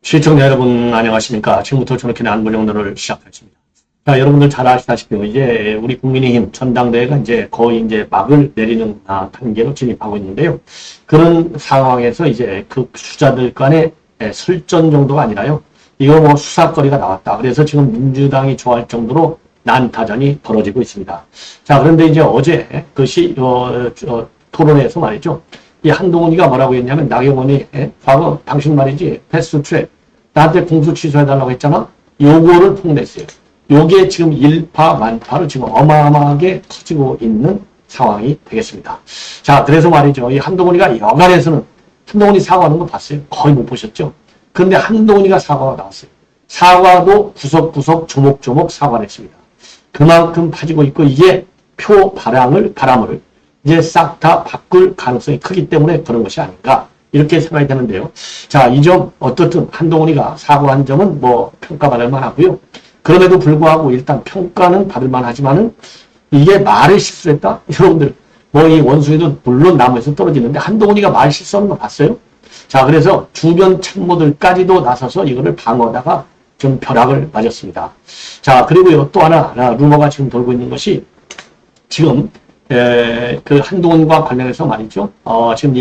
시청자 여러분 안녕하십니까. 지금부터 저렇게 안보정론을 시작하겠습니다. 자, 여러분들 잘 아시다시피 이제 우리 국민의힘 전당대회가 이제 거의 이제 막을 내리는 단계로 진입하고 있는데요. 그런 상황에서 이제 그 주자들 간의 설전 정도가 아니라요. 이거 뭐 수사거리가 나왔다. 그래서 지금 민주당이 좋아할 정도로 난타전이 벌어지고 있습니다. 자, 그런데 이제 어제 그것이 토론회에서 말이죠. 이 한동훈이가 뭐라고 했냐면 나경원이 과거 당신 말이지 패스트트랙 나한테 공수 취소해달라고 했잖아. 요거를 폭로했어요. 요게 지금 일파만파로 지금 어마어마하게 커지고 있는 상황이 되겠습니다. 자, 그래서 말이죠. 이 한동훈이가 여간에서는 한동훈이 사과하는 거 봤어요? 거의 못 보셨죠? 그런데 한동훈이가 사과가 나왔어요. 사과도 구석구석 조목조목 사과를 했습니다. 그만큼 파지고 있고 이게 바람을 이제 싹 다 바꿀 가능성이 크기 때문에 그런 것이 아닌가 이렇게 생각이 되는데요. 자, 이 점 어떻든 한동훈이가 사과한 점은 뭐 평가받을 만하고요. 그럼에도 불구하고 일단 평가는 받을 만하지만은 이게 말을 실수했다? 여러분들 뭐 이 원숭이도 물론 나무에서 떨어지는데 한동훈이가 말 실수하는 거 봤어요? 자, 그래서 주변 참모들까지도 나서서 이거를 방어하다가 좀 벼락을 맞았습니다. 자, 그리고요 또 하나 루머가 지금 돌고 있는 것이 지금 그 한동훈과 관련해서 말이죠. 지금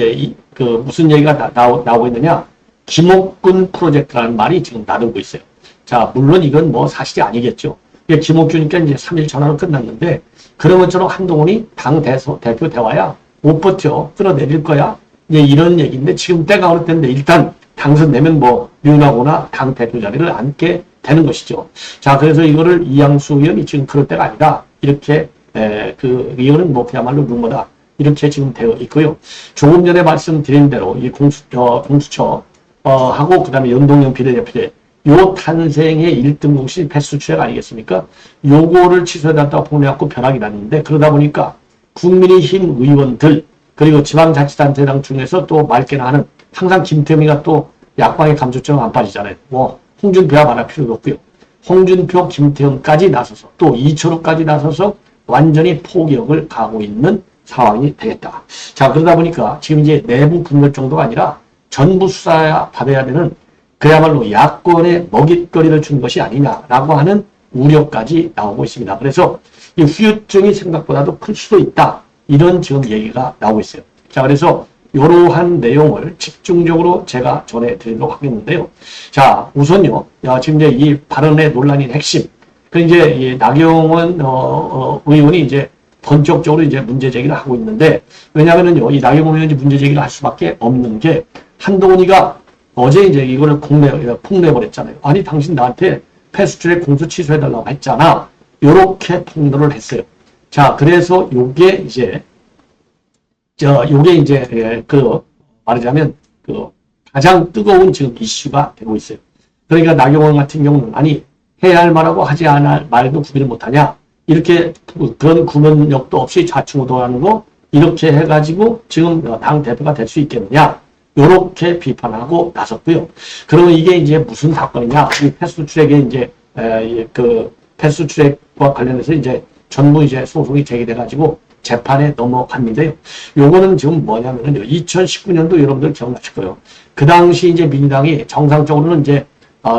그 무슨 얘기가 나오고 있느냐. 김옥균 프로젝트라는 말이 지금 나돌고 있어요. 자, 물론 이건 뭐 사실이 아니겠죠. 김옥균이니까 이제 3일 전화로 끝났는데 그런 것처럼 한동훈이 당 대표 대화야 못 버텨 끌어내릴 거야. 이제 이런 얘기인데 지금 때가 어느 때인데 일단 당선되면 뭐 윤하거나 당 대표 자리를 앉게 되는 것이죠. 자, 그래서 이거를 이양수 의원이 지금 그럴 때가 아니다. 이렇게 이거는 뭐 그야말로 루머다. 이렇게 지금 되어 있고요. 조금 전에 말씀드린 대로 이 공수처, 하고 그 다음에 연동형 비례대표제, 요 탄생의 1등 공신 패스트트랙 아니겠습니까? 요거를 취소해달라고 폭로해갖고 벼락이 났는데 그러다 보니까 국민의힘 의원들, 그리고 지방자치단체장 중에서 또 맑게나 하는 항상 김태형이가 또 약방의 감초처럼 안 빠지잖아요. 뭐, 홍준표와 말할 필요도 없고요. 홍준표, 김태형까지 나서서 또 이철호까지 나서서 완전히 포격을 가고 있는 상황이 되겠다. 자, 그러다 보니까 지금 이제 내부 분열 정도가 아니라 전부 수사받아야 되는 그야말로 야권에 먹잇거리를 준 것이 아니냐라고 하는 우려까지 나오고 있습니다. 그래서 이 후유증이 생각보다도 클 수도 있다. 이런 지금 얘기가 나오고 있어요. 자, 그래서 이러한 내용을 집중적으로 제가 전해드리도록 하겠는데요. 자, 우선요. 지금 이제 이 발언의 논란인 핵심. 이제 이 나경원 의원이 이제 본격적으로 이제 문제 제기를 하고 있는데 왜냐하면은요 이 나경원 의원이 문제 제기를 할 수밖에 없는 게 한동훈이가 어제 이제 이거를 폭내버렸잖아요. 아니 당신 나한테 패스트트랙 공수 취소해달라고 했잖아. 요렇게 폭로를 했어요. 자, 그래서 요게 이제 말하자면 가장 뜨거운 지금 이슈가 되고 있어요. 그러니까 나경원 같은 경우는 아니 해야 할 말하고 하지 않을 말도 구별을 못하냐. 이렇게 그런 구별력도 없이 좌충우돌하는 거 이렇게 해가지고 지금 당 대표가 될 수 있겠느냐. 요렇게 비판하고 나섰고요. 그러면 이게 이제 무슨 사건이냐. 이 패스트트랙에 이제 그 패스트트랙과 관련해서 이제 전부 이제 소송이 제기돼가지고 재판에 넘어갔는데요. 요거는 지금 뭐냐면은요. 2019년도 여러분들 기억나실 거예요. 그 당시 이제 민주당이 정상적으로는 이제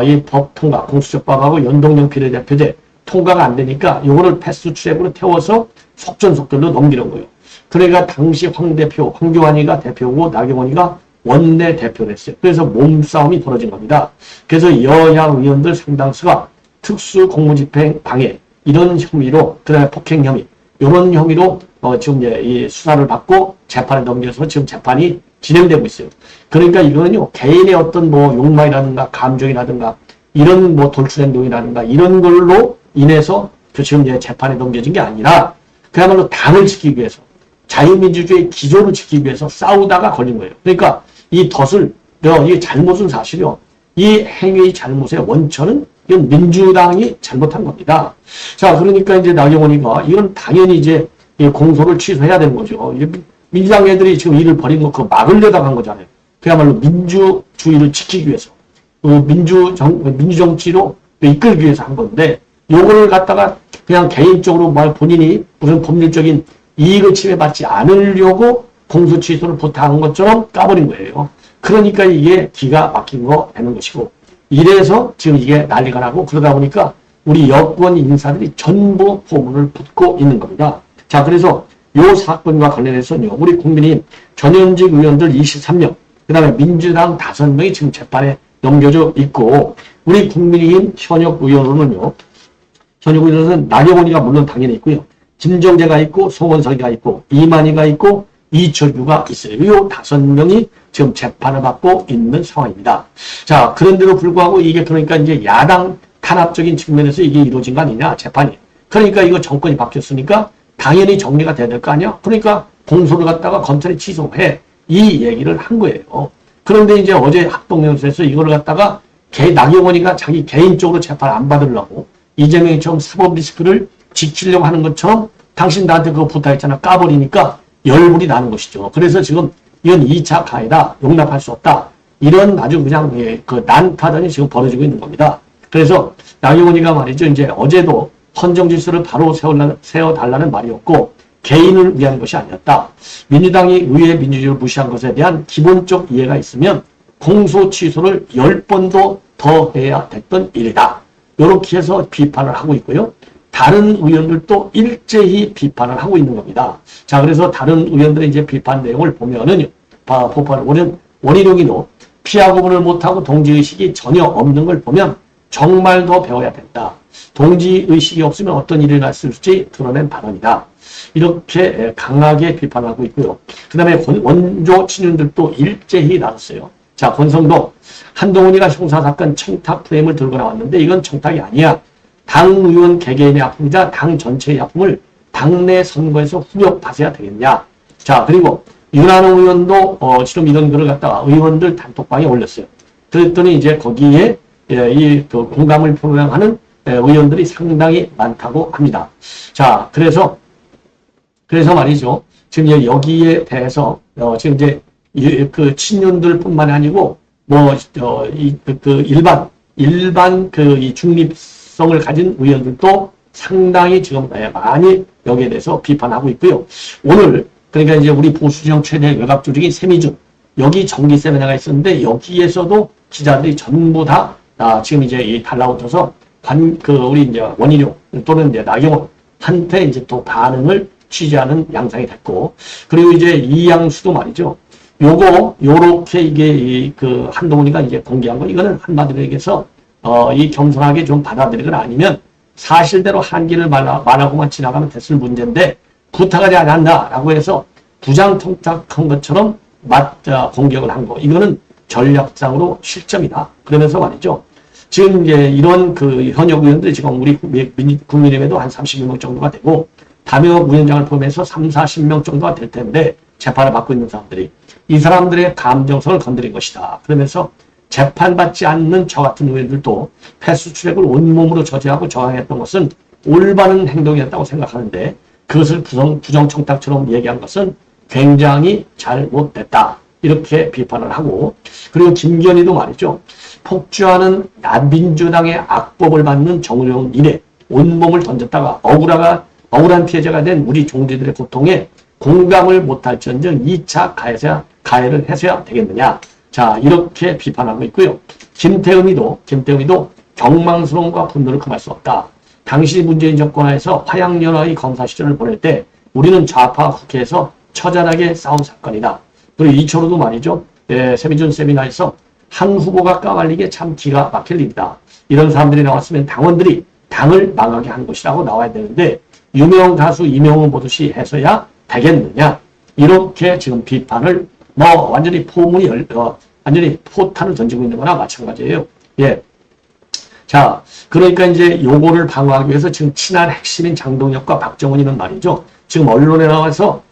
이 법 통과, 공수처법하고 연동형 비례대표제 통과가 안 되니까 요거를 패스트트랙으로 태워서 속전속결로 넘기는 거예요. 그러니까 당시 황교안이가 대표고 나경원이가 원내대표를 했어요. 그래서 몸싸움이 벌어진 겁니다. 그래서 여야 의원들 상당수가 특수공무집행 방해 이런 혐의로 그다음에 폭행 혐의 이런 혐의로 지금 이제 이 수사를 받고 재판에 넘겨서 지금 재판이 진행되고 있어요. 그러니까 이거는요, 개인의 어떤 뭐 욕망이라든가 감정이라든가 이런 뭐 돌출 행동이라든가 이런 걸로 인해서 지금 이제 재판에 넘겨진 게 아니라 그야말로 당을 지키기 위해서 자유민주주의 기조를 지키기 위해서 싸우다가 걸린 거예요. 그러니까 이 이 잘못은 사실이요. 이 행위의 잘못의 원천은 이건 민주당이 잘못한 겁니다. 자, 그러니까 이제 나경원이가 이건 당연히 이제 공소를 취소해야 되는 거죠. 민주당 애들이 지금 일을 벌인 거 그거 막으려다가 한 거잖아요. 그야말로 민주주의를 지키기 위해서 민주정치로 이끌기 위해서 한 건데, 요거를 갖다가 그냥 개인적으로 본인이 무슨 법률적인 이익을 침해받지 않으려고 공소 취소를 부탁한 것처럼 까버린 거예요. 그러니까 이게 기가 막힌 거 되는 것이고, 이래서 지금 이게 난리가 나고, 그러다 보니까 우리 여권 인사들이 전부 포문을 붓고 있는 겁니다. 자, 그래서 요 사건과 관련해서는요, 우리 국민의힘 전현직 의원들 23명, 그 다음에 민주당 5명이 지금 재판에 넘겨져 있고, 우리 국민의힘 현역 의원으로는요, 현역 의원은 나경원이가 물론 당연히 있고요, 김정재가 있고, 송원석이가 있고, 이만희가 있고, 이철규가 있어요. 이 5명이 지금 재판을 받고 있는 상황입니다. 자, 그런데도 불구하고 이게 그러니까 이제 야당 탄압적인 측면에서 이게 이루어진 거 아니냐, 재판이. 그러니까 이거 정권이 바뀌었으니까 당연히 정리가 돼야 될 거 아니야? 그러니까 공소를 갖다가 검찰이 취소해. 이 얘기를 한 거예요. 그런데 이제 어제 합동연수에서 이거를 갖다가 나경원이가 자기 개인적으로 재판을 안 받으려고 이재명이처럼 사법 리스크를 지키려고 하는 것처럼 당신 나한테 그거 부탁했잖아. 까버리니까 열불이 나는 것이죠. 그래서 지금 이건 2차 가해다. 용납할 수 없다. 이런 아주 그냥 그 난타전이 지금 벌어지고 있는 겁니다. 그래서 나경원이가 말이죠. 이제 어제도 헌정 질서를 바로 세워달라는 말이었고 개인을 위한 것이 아니었다. 민주당이 의회 민주주의를 무시한 것에 대한 기본적 이해가 있으면 공소 취소를 10번도 더 해야 됐던 일이다. 이렇게 해서 비판을 하고 있고요. 다른 의원들도 일제히 비판을 하고 있는 겁니다. 자, 그래서 다른 의원들의 이제 비판 내용을 보면은, 원희룡이도 피하 구분을 못하고 동지의식이 전혀 없는 걸 보면 정말 더 배워야 된다. 동지의식이 없으면 어떤 일이 났을지 드러낸 발언이다. 이렇게 강하게 비판하고 있고요. 그 다음에 원조 친윤들도 일제히 나섰어요. 자, 권성동, 한동훈이가 형사사건 청탁 프레임을 들고 나왔는데 이건 청탁이 아니야. 당 의원 개개인의 아픔이자 당 전체의 아픔을 당내 선거에서 후벼파셔야 되겠냐. 자, 그리고 윤한홍 의원도 지금 이런 글을 갖다가 의원들 단톡방에 올렸어요. 그랬더니 이제 거기에 그 공감을 표명하는 의원들이 상당히 많다고 합니다. 자, 그래서 말이죠. 지금 여기에 대해서 지금 이제 그 친윤들뿐만이 아니고 일반 이 중립성을 가진 의원들도 상당히 지금 많이 여기에 대해서 비판하고 있고요. 오늘 그러니까 이제 우리 보수진영 최대 외곽 조직인 세미준 여기 정기 세미나가 있었는데 여기에서도 기자들이 전부 다 지금 이제 달라붙어서 우리 이제 원희룡 또는 이제 나경원한테 이제 또 반응을 취재하는 양상이 됐고, 그리고 이제 이양수도 말이죠. 요렇게 이게 그 한동훈이가 이제 공개한 거, 이거는 한마디로 얘기해서 이 겸손하게 좀 받아들이거나 아니면 사실대로 한기를 말하고만 지나가면 됐을 문제인데 부탁하지 않았나라고 해서 부장통탁한 것처럼 공격을 한 거, 이거는 전략상으로 실점이다. 그러면서 말이죠. 지금 이제 이런 그 현역 의원들이 지금 우리 국민의힘에도 한 30명 정도가 되고 담역 위원장을 포함해서 30-40명 정도가 될 텐데 재판을 받고 있는 사람들이 이 사람들의 감정선을 건드린 것이다. 그러면서 재판받지 않는 저 같은 의원들도 패스트트랙을 온몸으로 저지하고 저항했던 것은 올바른 행동이었다고 생각하는데 그것을 부정청탁처럼 얘기한 것은 굉장히 잘못됐다. 이렇게 비판을 하고, 그리고 김건희도 말이죠. 폭주하는 민주당의 악법을 받는 정의로운 일에 온몸을 던졌다가 억울한 피해자가 된 우리 종지들의 고통에 공감을 못할지언정 2차 가해를 해서야 되겠느냐. 자, 이렇게 비판하고 있고요. 김태흠이도 경망스러움과 분노를 금할 수 없다. 당시 문재인 정권하에서 화양연화의 검사 시절을 보낼 때 우리는 좌파 국회에서 처절하게 싸운 사건이다. 그리고 이철호도 말이죠. 세미준 세미나에서 한 후보가 까발리게 참 기가 막힐 일이다. 이런 사람들이 나왔으면 당원들이 당을 망하게 한 것이라고 나와야 되는데 유명 가수 이명웅 보듯이 해서야 되겠느냐. 이렇게 지금 비판을 완전히 완전히 포탄을 던지고 있는 거나 마찬가지예요. 예. 자, 그러니까 이제 요거를 방어하기 위해서 지금 친한 핵심인 장동혁과 박정훈이는 말이죠. 지금 언론에 나와서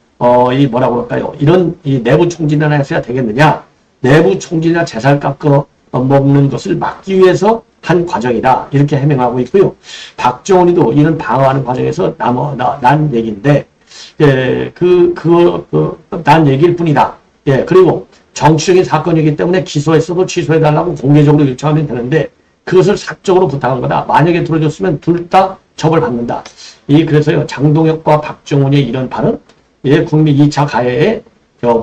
이 뭐라고 할까요? 이런 이 내부 총질이나 했어야 되겠느냐? 내부 총질이나 재살 깎아 먹는 것을 막기 위해서 한 과정이다. 이렇게 해명하고 있고요. 박정훈이도 이런 방어하는 과정에서 난 얘기인데, 난 얘기일 뿐이다. 예, 그리고 정치적인 사건이기 때문에 기소했어도 취소해달라고 공개적으로 요청하면 되는데, 그것을 사적으로 부탁한 거다. 만약에 들어줬으면 둘 다 처벌받는다. 그래서요, 장동혁과 박정훈의 이런 발언, 국민 2차 가해에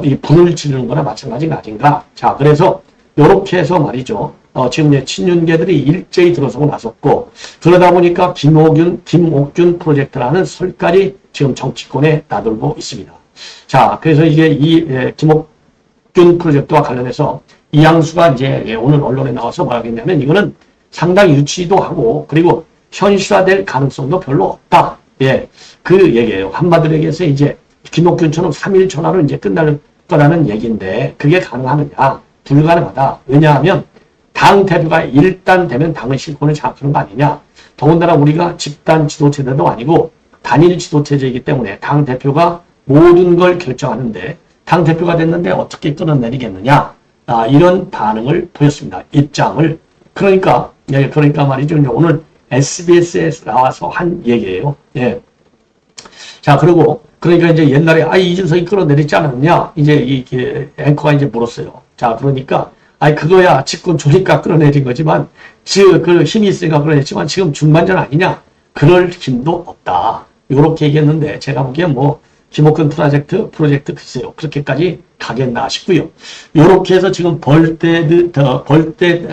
이 불을 지르는 거나 마찬가지가 아닌가. 자, 그래서 요렇게 해서 말이죠. 지금 이제 친윤계들이 일제히 들어서고 나섰고, 그러다 보니까 김옥균 프로젝트라는 설까지 지금 정치권에 나돌고 있습니다. 자, 그래서 이게 김옥균 프로젝트와 관련해서 이양수가 이제 오늘 언론에 나와서 뭐라고 했냐면, 이거는 상당히 유치도 하고, 그리고 현실화될 가능성도 별로 없다. 그 얘기예요. 한마디로 얘기해서 이제 김옥균처럼 3일 전화로 이제 끝날 거라는 얘기인데, 그게 가능하느냐? 불가능하다. 왜냐하면 당 대표가 일단 되면 당의 실권을 장악하는 거 아니냐. 더군다나 우리가 집단 지도체제도 아니고 단일 지도체제이기 때문에 당 대표가 모든 걸 결정하는데 당 대표가 됐는데 어떻게 끌어내리겠느냐. 이런 반응을 보였습니다. 입장을. 그러니까 말이죠. 오늘 SBS에서 나와서 한 얘기예요. 자, 그러니까 이제 옛날에 이준석이 끌어내리지 않았냐. 이제 앵커가 이제 물었어요. 자, 그러니까 그거야 직권 조니까 끌어내린 거지만 그 힘이 있으니까 끌어냈지만 지금 중반전 아니냐. 그럴 힘도 없다. 요렇게 얘기했는데 제가 보기엔 김옥균 프로젝트 글쎄요. 그렇게까지 가겠나 싶고요. 요렇게 해서 지금 벌떼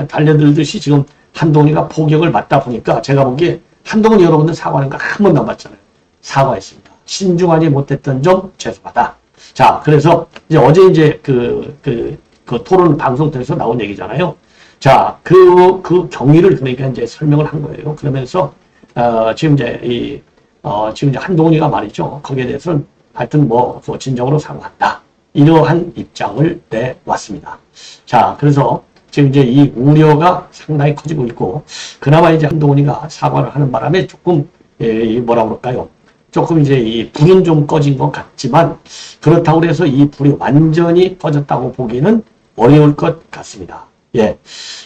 달려들듯이 지금 한동훈이가 포격을 맞다 보니까 제가 보기에 한동훈이 여러분들 사과하는 거 한 번도 안 봤잖아요. 사과했습니다. 신중하지 못했던 점 죄송하다. 자, 그래서 이제 어제 이제 그 토론 방송 통해서 나온 얘기잖아요. 자, 그 경위를 그러니까 이제 설명을 한 거예요. 그러면서 지금 이제 한동훈이가 말이죠. 거기에 대해서는 하여튼 진정으로 사과한다. 이러한 입장을 내왔습니다. 자, 그래서 지금 이제 이 우려가 상당히 커지고 있고, 그나마 이제 한동훈이가 사과를 하는 바람에 조금 뭐라 그럴까요? 조금 이제 이 불은 좀 꺼진 것 같지만, 그렇다고 해서 이 불이 완전히 꺼졌다고 보기는 어려울 것 같습니다.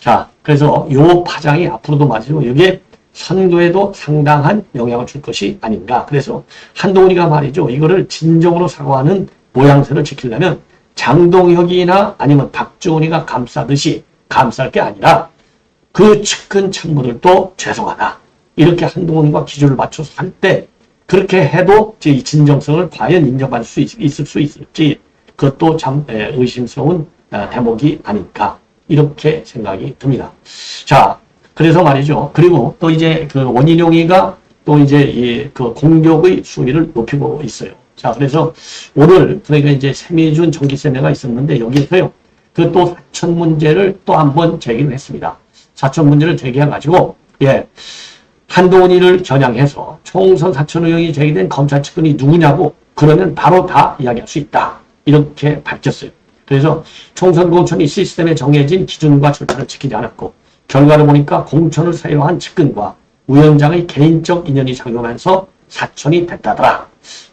자, 그래서 요 파장이 앞으로도 말이죠. 이게 선거에도 상당한 영향을 줄 것이 아닌가. 그래서 한동훈이가 말이죠. 이거를 진정으로 사과하는 모양새를 지키려면 장동혁이나 아니면 박주원이가 감싸듯이 감쌀 게 아니라 그 측근 참모들도 죄송하다. 이렇게 한동훈과 기준을 맞춰서 할 때 그렇게 해도 이 진정성을 과연 인정받을 수 있을 수 있을지 그것도 참 의심스러운 대목이 아닐까 이렇게 생각이 듭니다. 자, 그래서 말이죠. 그리고 또 이제 그 원희룡이가 또 이제 그 공격의 수위를 높이고 있어요. 자, 그래서 오늘 그러니까 이제 세미준 전기세매가 있었는데 여기서요. 그 또 사천 문제를 또 한번 제기를 했습니다. 사천 문제를 제기해가지고 한동훈이를 겨냥해서 총선 사천 의혹이 제기된 검찰 측근이 누구냐고 그러면 바로 다 이야기할 수 있다. 이렇게 밝혔어요. 그래서 총선 공천이 시스템에 정해진 기준과 절차를 지키지 않았고 결과를 보니까 공천을 사유한 측근과 위원장의 개인적 인연이 작용하면서 사천이 됐다더라.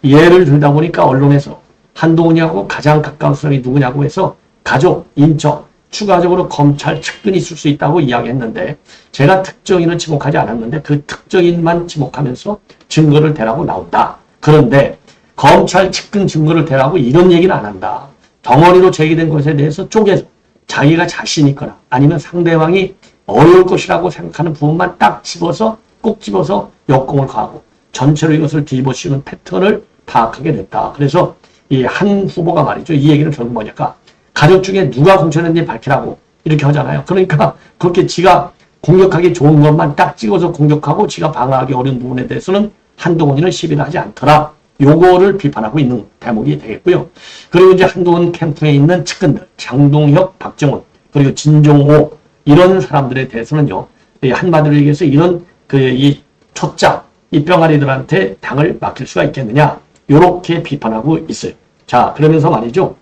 예를 들다 보니까 언론에서 한동훈이하고 가장 가까운 사람이 누구냐고 해서 가족, 인척, 추가적으로 검찰 측근이 있을 수 있다고 이야기했는데 제가 특정인은 지목하지 않았는데 그 특정인만 지목하면서 증거를 대라고 나온다. 그런데 검찰 측근 증거를 대라고 이런 얘기는 안 한다. 덩어리로 제기된 것에 대해서 쪼개서 자기가 자신 있거나 아니면 상대방이 어려울 것이라고 생각하는 부분만 딱 집어서 꼭 집어서 역공을 가하고 전체로 이것을 뒤집어 씌우는 패턴을 파악하게 됐다. 그래서 이 한 후보가 말이죠. 이 얘기는 결국 뭐냐까 가족 중에 누가 공천했는지 밝히라고 이렇게 하잖아요. 그러니까 그렇게 지가 공격하기 좋은 것만 딱 찍어서 공격하고 지가 방어하기 어려운 부분에 대해서는 한동훈이는 시비를 하지 않더라. 요거를 비판하고 있는 대목이 되겠고요. 그리고 이제 한동훈 캠프에 있는 측근들, 장동혁, 박정훈, 그리고 진종호 이런 사람들에 대해서는요. 한마디로 얘기해서 이런 이 초짜, 이 병아리들한테 당을 맡길 수가 있겠느냐. 요렇게 비판하고 있어요. 자, 그러면서 말이죠.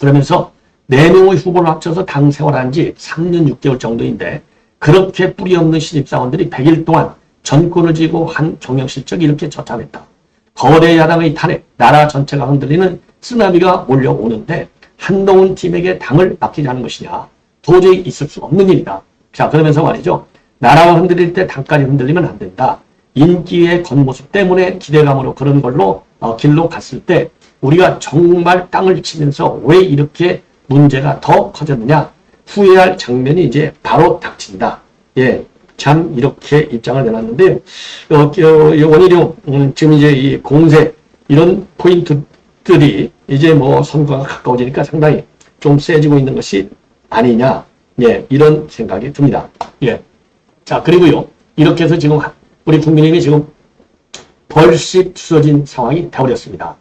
그러면서 4명의 후보를 합쳐서 당 생활한 지 3년 6개월 정도인데 그렇게 뿌리 없는 신입사원들이 100일 동안 전권을 쥐고 한 경영실적이 이렇게 처참했다. 거대 야당의 탄핵, 나라 전체가 흔들리는 쓰나미가 몰려오는데 한동훈 팀에게 당을 맡기지 않은 것이냐. 도저히 있을 수 없는 일이다. 자, 그러면서 말이죠. 나라가 흔들릴 때 당까지 흔들리면 안 된다. 인기의 겉모습 때문에 기대감으로 그런 걸로 길로 갔을 때 우리가 정말 땅을 치면서 왜 이렇게 문제가 더 커졌느냐. 후회할 장면이 이제 바로 닥친다. 참 이렇게 입장을 내놨는데요. 원희룡 지금 이제 이 공세 이런 포인트들이 이제 뭐 선거가 가까워지니까 상당히 좀 세지고 있는 것이 아니냐, 예, 이런 생각이 듭니다. 예. 자, 그리고요, 이렇게 해서 지금 우리 국민의힘이 지금 벌집 추서진 상황이 되어버렸습니다.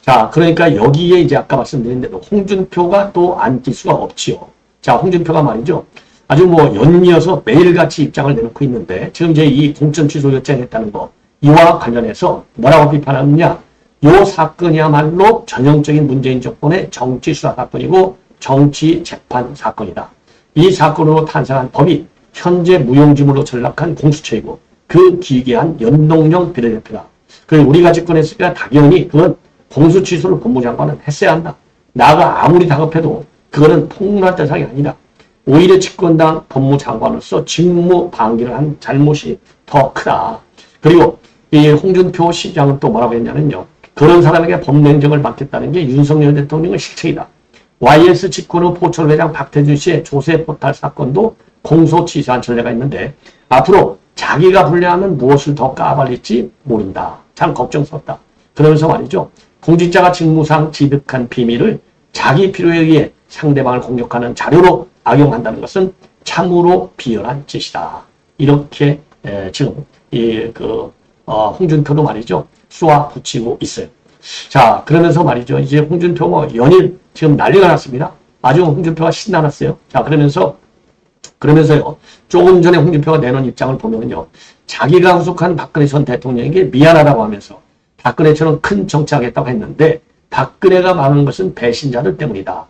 자, 그러니까 여기에 이제 아까 말씀드린 대로 홍준표가 또 안 뛸 수가 없지요. 자, 홍준표가 말이죠. 아주 뭐 연이어서 매일같이 입장을 내놓고 있는데 지금 이제 이 공천 취소 요청했다는 거 이와 관련해서 뭐라고 비판하느냐. 요 사건이야말로 전형적인 문재인 정권의 정치 수사 사건이고 정치 재판 사건이다. 이 사건으로 탄생한 법이 현재 무용지물로 전락한 공수처이고 그 기괴한 연동형 비례대표다. 그리고 우리가 집권했으니까 당연히 그건 공수처를 법무장관은 했어야 한다. 나가 아무리 다급해도 그거는 폭로할 대상이 아니다. 오히려 집권당 법무장관으로서 직무 방기를 한 잘못이 더 크다. 그리고 이 홍준표 시장은 또 뭐라고 했냐면요. 그런 사람에게 법냉정을 맡겠다는 게 윤석열 대통령의 실책이다. YS 집권 후 포철 회장 박태준 씨의 조세 포탈 사건도 공소 취소한 전례가 있는데 앞으로 자기가 불리하면 무엇을 더 까발릴지 모른다. 참 걱정스럽다. 그러면서 말이죠. 공직자가 직무상 지득한 비밀을 자기 필요에 의해 상대방을 공격하는 자료로 악용한다는 것은 참으로 비열한 짓이다. 이렇게 지금 홍준표도 말이죠. 쏘아 붙이고 있어요. 자, 그러면서 말이죠. 이제 홍준표 뭐 연일 지금 난리가 났습니다. 아주 홍준표가 신나났어요. 자, 그러면서요. 조금 전에 홍준표가 내놓은 입장을 보면요. 자기가 후속한 박근혜 전 대통령에게 미안하다고 하면서 박근혜처럼 큰 정치하겠다고 했는데 박근혜가 망한 것은 배신자들 때문이다.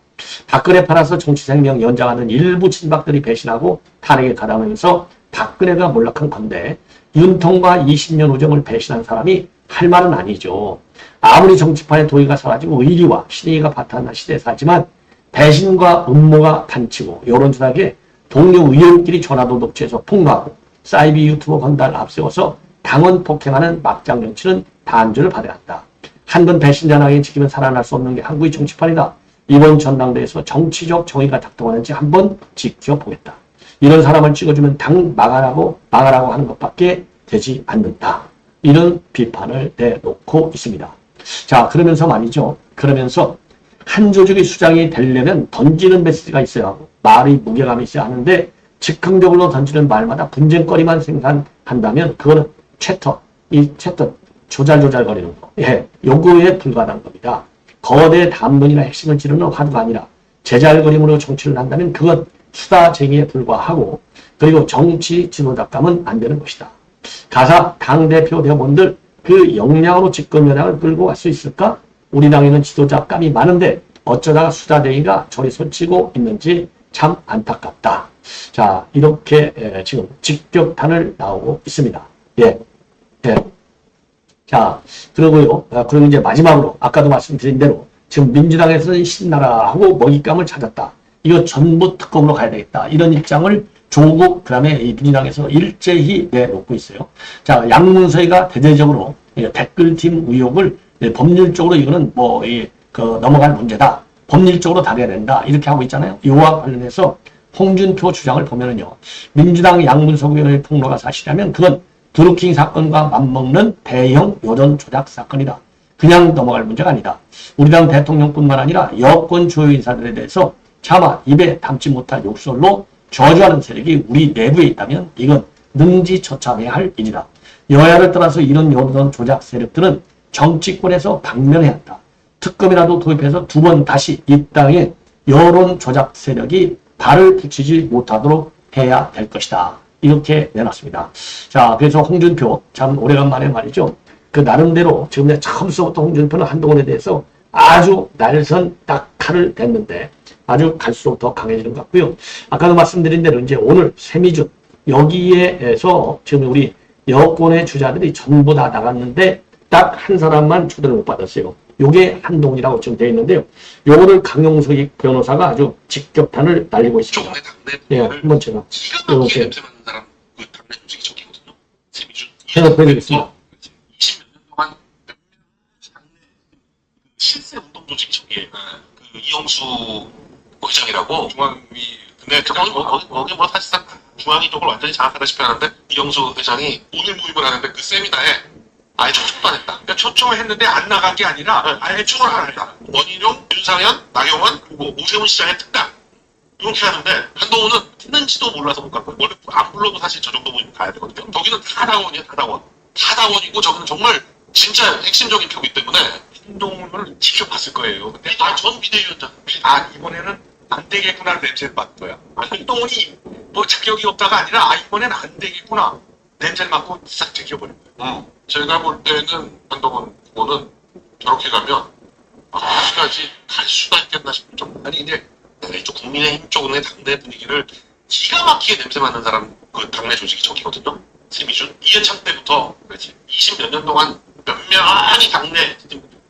박근혜 팔아서 정치 생명 연장하는 일부 친박들이 배신하고 탄핵에 가담하면서 박근혜가 몰락한 건데 윤통과 20년 우정을 배신한 사람이 할 말은 아니죠. 아무리 정치판의 도의가 사라지고 의리와 신의가 바탕한 시대에 살지만 배신과 음모가 판치고 여론조작에 동료 의원끼리 전화도 녹취해서 폭로하고 사이비 유튜버 건달 앞세워서 당원 폭행하는 막장 정치는 단죄를 받아야 한다. 한 번 배신자나게 지키면 살아날 수 없는 게 한국의 정치판이다. 이번 전당대회에서 정치적 정의가 작동하는지 한번 지켜보겠다. 이런 사람을 찍어주면 당 망하라고 하는 것밖에 되지 않는다. 이런 비판을 내놓고 있습니다. 자, 그러면서 말이죠. 그러면서 한 조직의 수장이 되려면 던지는 메시지가 있어야 하고 말의 무게감이 있어야 하는데 즉흥적으로 던지는 말마다 분쟁거리만 생산한다면 그거는 채터 조잘조잘거리는 거. 예, 요거에 불과한 겁니다. 거대 담론이나 핵심을 찌르는 화두가 아니라 제잘거림으로 정치를 한다면 그건 수다쟁이에 불과하고 그리고 정치 지도자감은 안 되는 것이다. 가사 당대표 대원들 그 역량으로 집권 여당을 끌고 갈 수 있을까? 우리 당에는 지도자감이 많은데 어쩌다가 수다쟁이가 저리 손치고 있는지 참 안타깝다. 자, 이렇게 지금 직격탄을 나오고 있습니다. 예. 예. 자, 그리고요. 그리고 이제 마지막으로 아까도 말씀드린 대로 지금 민주당에서는 신나라하고 먹잇감을 찾았다. 이거 전부 특검으로 가야 되겠다. 이런 입장을 조국 그다음에 이 민주당에서 일제히 내놓고 있어요. 자, 양문서희가 대대적으로 댓글팀 의혹을 법률적으로 이거는 넘어갈 문제다. 법률적으로 다뤄야 된다. 이렇게 하고 있잖아요. 이와 관련해서 홍준표 주장을 보면은요. 민주당 양문석 의원의 폭로가 사실이라면 그건 드루킹 사건과 맞먹는 대형 여론 조작 사건이다. 그냥 넘어갈 문제가 아니다. 우리 당 대통령뿐만 아니라 여권 주요 인사들에 대해서 차마 입에 담지 못할 욕설로 저주하는 세력이 우리 내부에 있다면 이건 능지처참해야 할 일이다. 여야를 떠나서 이런 여론 조작 세력들은 정치권에서 박멸해야 한다. 특검이라도 도입해서 두 번 다시 이 땅에 여론 조작 세력이 발을 붙이지 못하도록 해야 될 것이다. 이렇게 내놨습니다. 자, 그래서 홍준표 참 오래간만에 말이죠. 그 나름대로 지금 내가 처음서부터 홍준표는 한동훈에 대해서 아주 날선 딱 칼을 댔는데 아주 갈수록 더 강해지는 것 같고요. 아까도 말씀드린 대로 이제 오늘 세미준 여기에서 지금 우리 여권의 주자들이 전부 다 나갔는데 딱 한 사람만 초대를 못 받았어요. 요게 한동훈이라고 지금 되어 있는데요. 요거를 강용석 변호사가 아주 직격탄을 날리고 있습니다. 예, 한번 제가 이렇게 냄새 맡는 사람 그 당내 조직이 저기거든요. 세미준. 제가 보여드리겠습니다. 20몇 년 동안 몇 당내 실세 운동 조직이 저기에 그 이영수 의장이라고 중앙위 근데 거기 뭐 사실상 중앙이 쪽을 완전히 장악하다시피 하는데 이영수 회장이 오늘 모임을 하는데 그 세미나에 아예 초청도 안 했다. 그러니까 초청을 했는데 안 나간 게 아니라 아예 초청을 안 했다. 원희룡, 윤상현, 나경원, 그리고 오세훈 시장의 특강 이렇게 하는데 한동훈은 했는지도 몰라서 못 간 거예요. 원래 안 불러도 사실 저 정도 모임 가야 되거든요. 거기는 다당원이에요, 다당원. 다당원이고 저기는 정말 진짜 핵심적인 표기 때문에 한동훈을 지켜봤을 거예요. 근데 전 비대위원장 이번에는 안 되겠구나 냄새를 맡은 거야. 한동훈이 뭐 자격이 없다가 아니라 이번에는 안 되겠구나 냄새를 맡고 싹 제껴버린 거예요. 제가 볼 때는 한동훈 후보는 저렇게 가면 어디까지 갈 수가 있겠나 싶을 정도. 아니 근데 이쪽 국민의힘 쪽의 당내 분위기를 기가 막히게 냄새 맡는 사람 그 당내 조직이 저기거든요. 세미준 이해창 때부터 그렇지 20몇 년 동안 몇몇이 당내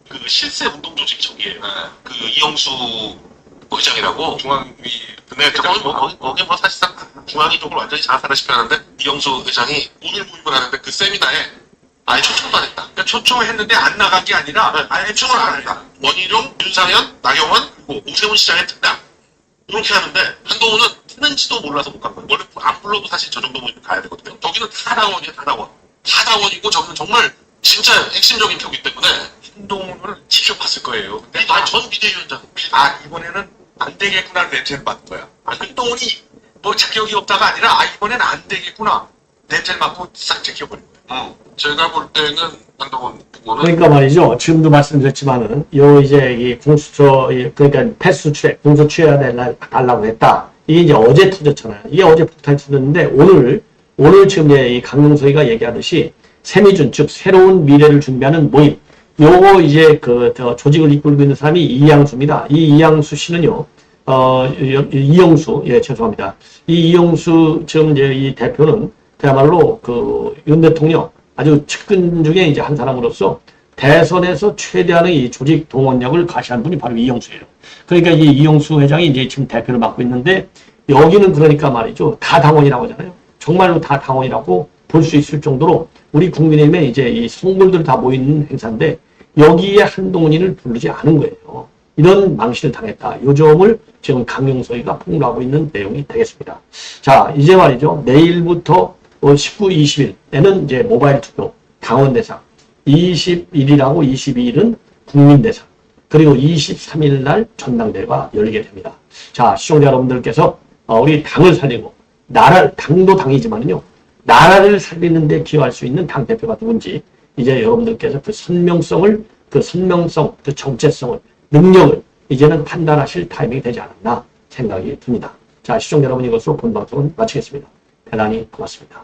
그 실세 운동 조직이 저기에요. 그 이영수 의장이라고 중앙위. 근데 거기 뭐 사실상 중앙위 쪽을 완전히 장악하다시피 하는데 이영수 의장이 오늘 모임을 하는데 그 세미나에 아예 초청도 안 했다. 그러니까 초청을 했는데 안 나간 게 아니라 아예 초청을 안 했다. 원희룡, 윤상현, 나경원, 그리고 오세훈 시장의 특강 이렇게 하는데 한동훈은 했는지도 몰라서 못 간 거예요. 원래 안 불러도 사실 저 정도 모임 가야 되거든요. 거기는 다당원이에요, 다당원. 다당원이고 저기는 정말 진짜 핵심적인 표기 때문에 한동훈을 지켜봤을 거예요. 근데 전 비대위원장 이번에는 안 되겠구나 냄새를 맡은 거야. 한동훈이 뭐 자격이 없다가 아니라 이번에는 안 되겠구나 냄새를 맡고 싹 제껴버린 거예요. 제가 볼 때는 한동훈 후보는 그러니까 말이죠. 지금도 말씀드렸지만은, 요 이제 이 공수처, 그러니까 패스 수출에, 공소 취해달라고 했다. 이게 이제 어제 터졌잖아요. 이게 어제 폭탄이 터졌는데, 오늘 지금 이제 이 강용석이가 얘기하듯이, 세미준, 즉, 새로운 미래를 준비하는 모임. 요거 이제 조직을 이끌고 있는 사람이 이양수입니다. 이 이양수 씨는요, 이영수, 죄송합니다. 이 이영수 지금 이제 이 대표는 그야말로 윤 대통령 아주 측근 중에 이제 한 사람으로서 대선에서 최대한의 이 조직 동원력을 과시한 분이 바로 이영수예요. 그러니까 이 이영수 회장이 이제 지금 대표를 맡고 있는데 여기는 그러니까 말이죠. 다 당원이라고 하잖아요. 정말로 다 당원이라고 볼 수 있을 정도로 우리 국민의힘에 이제 이 성물들 다 모이는 행사인데 여기에 한동훈이를 부르지 않은 거예요. 이런 망신을 당했다. 요 점을 지금 강용석이가 폭로하고 있는 내용이 되겠습니다. 자, 이제 말이죠. 내일부터 19, 20일에는 이제 모바일 투표, 당원 대상, 21일하고 22일은 국민 대상, 그리고 23일 날 전당대회가 열리게 됩니다. 자, 시청자 여러분들께서 우리 당을 살리고, 당도 당이지만요, 나라를 살리는 데 기여할 수 있는 당대표가 누군지, 이제 여러분들께서 그 선명성, 그 정체성을, 능력을 이제는 판단하실 타이밍이 되지 않았나 생각이 듭니다. 자, 시청자 여러분 이것으로 본 방송은 마치겠습니다. 대단히 고맙습니다.